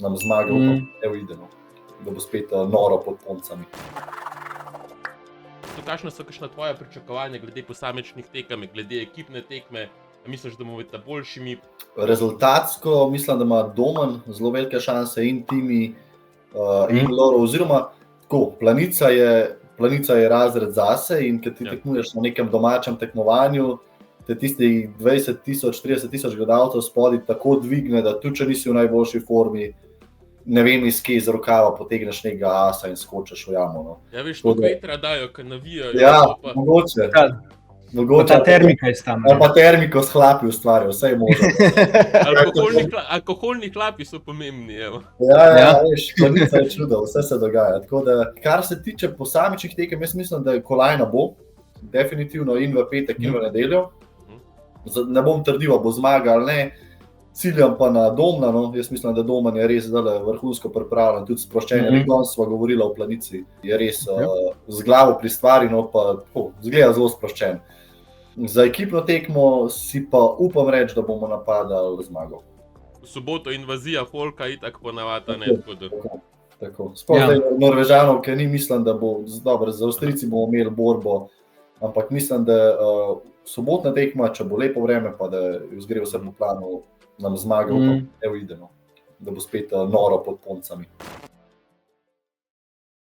nam zmaga, upam, evo ide, no. Da bo spet noro pod Poncami. Kakšna so tvoja pričakovanja glede posamičnih tekem, glede ekipne tekme? Misliš, da bomo med boljšimi? Rezultatsko mislim, da ima Domen zelo velike šanse in Timi in Loro, oziroma tako, Planica je razred zase in ker ti tekmuješ na nekem domačem tekmovanju, te tistih 20,000, 30,000 gledalcev spodaj tako dvigne, da tudi če nisi v najboljši formi, ne vem iz kje iz rokava potegneš nekega asa in skočiš v jamo. No. Ja, veš, pa vetra dajo, ker navijajo. Ja, mogoče. Pa ta termika je tam. Ali pa termiko s hlapi ustvarjajo, vse je možno. Alkoholni hlapi so pomembni, evo. Ja, veš, Planica je čudo, vse se dogaja. Tako da, kar se tiče posamičnih tekem, jaz mislim, da je kolajna bo, definitivno in v petek in v nedeljo. Ne bom trdil, bo zmaga ali ne, ciljam pa na Domna, no. Jaz mislim, da Domen je res vrhunsko pripravljen, tudi sproščen, danes sva govorila o Planici, je res z glavo pri stvari, no pa zgleda zelo sproščen. Za ekipno tekmo si pa upam reči, da bomo napadali zmago. V soboto invazija Folka itak ponavata, ne? Tako. Sploh Norvežanov, ker ni mislim, da bo dobro, za Avstrijci bomo imeli borbo, ampak mislim, da sobotna tekma, če bo lepo vreme, pa da zgre vse po planu, nam zmaga, upam, evo idemo, da bo spet noro pod Poncami.